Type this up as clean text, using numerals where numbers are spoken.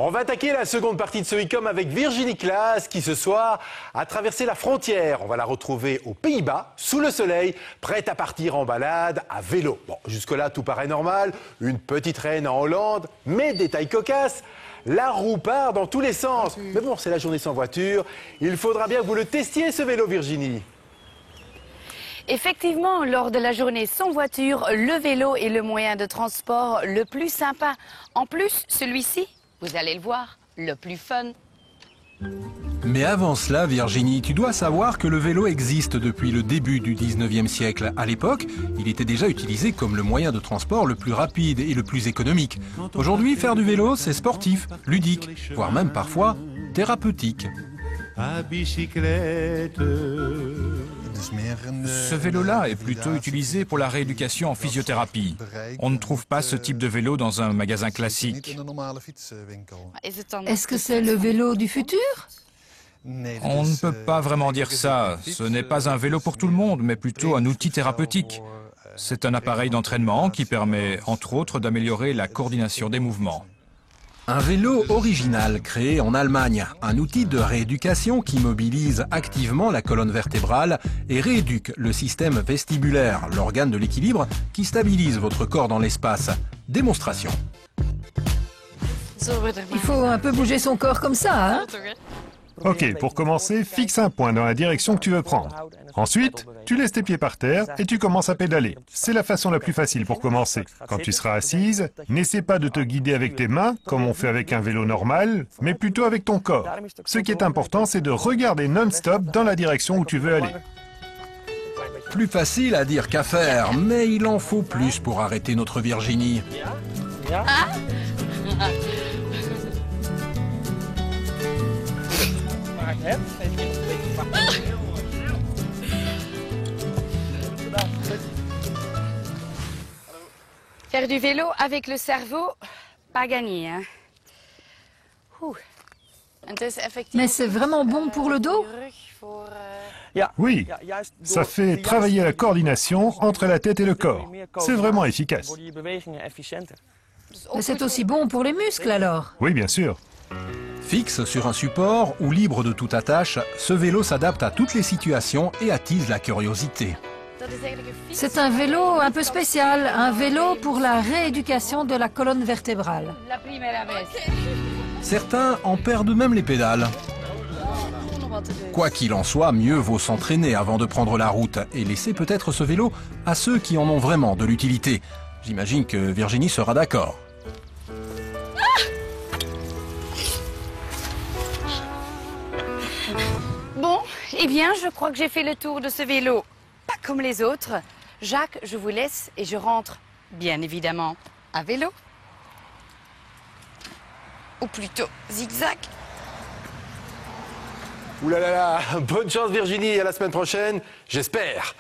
On va attaquer la seconde partie de ce Week-end avec Virginie Claes qui ce soir a traversé la frontière. On va la retrouver aux Pays-Bas, sous le soleil, prête à partir en balade à vélo. Bon, jusque-là, tout paraît normal. Une petite reine en Hollande, mais détail cocasse, la roue part dans tous les sens. Mais bon, c'est la journée sans voiture. Il faudra bien que vous le testiez, ce vélo, Virginie. Effectivement, lors de la journée sans voiture, le vélo est le moyen de transport le plus sympa. En plus, celui-ci, vous allez le voir, le plus fun. Mais avant cela, Virginie, tu dois savoir que le vélo existe depuis le début du 19e siècle. À l'époque, il était déjà utilisé comme le moyen de transport le plus rapide et le plus économique. Aujourd'hui, faire du vélo, c'est sportif, ludique, voire même parfois thérapeutique. À bicyclette. Ce vélo-là est plutôt utilisé pour la rééducation en physiothérapie. On ne trouve pas ce type de vélo dans un magasin classique. Est-ce que c'est le vélo du futur? On ne peut pas vraiment dire ça. Ce n'est pas un vélo pour tout le monde, mais plutôt un outil thérapeutique. C'est un appareil d'entraînement qui permet, entre autres, d'améliorer la coordination des mouvements. Un vélo original créé en Allemagne, un outil de rééducation qui mobilise activement la colonne vertébrale et rééduque le système vestibulaire, l'organe de l'équilibre qui stabilise votre corps dans l'espace. Démonstration. Il faut un peu bouger son corps comme ça, hein? Ok, pour commencer, fixe un point dans la direction que tu veux prendre. Ensuite, tu laisses tes pieds par terre et tu commences à pédaler. C'est la façon la plus facile pour commencer. Quand tu seras assise, n'essaie pas de te guider avec tes mains, comme on fait avec un vélo normal, mais plutôt avec ton corps. Ce qui est important, c'est de regarder non-stop dans la direction où tu veux aller. Plus facile à dire qu'à faire, mais il en faut plus pour arrêter notre Virginie. Faire du vélo avec le cerveau, pas gagné, hein. Mais c'est vraiment bon pour le dos? Oui, ça fait travailler la coordination entre la tête et le corps. C'est vraiment efficace. Mais c'est aussi bon pour les muscles alors? Oui, bien sûr. Fixe sur un support ou libre de toute attache, ce vélo s'adapte à toutes les situations et attise la curiosité. C'est un vélo un peu spécial, un vélo pour la rééducation de la colonne vertébrale. Certains en perdent même les pédales. Quoi qu'il en soit, mieux vaut s'entraîner avant de prendre la route et laisser peut-être ce vélo à ceux qui en ont vraiment de l'utilité. J'imagine que Virginie sera d'accord. Bon, eh bien, je crois que j'ai fait le tour de ce vélo. Pas comme les autres. Jacques, je vous laisse et je rentre, bien évidemment, à vélo. Ou plutôt zigzag. Ouh là là là, bonne chance Virginie, à la semaine prochaine, j'espère.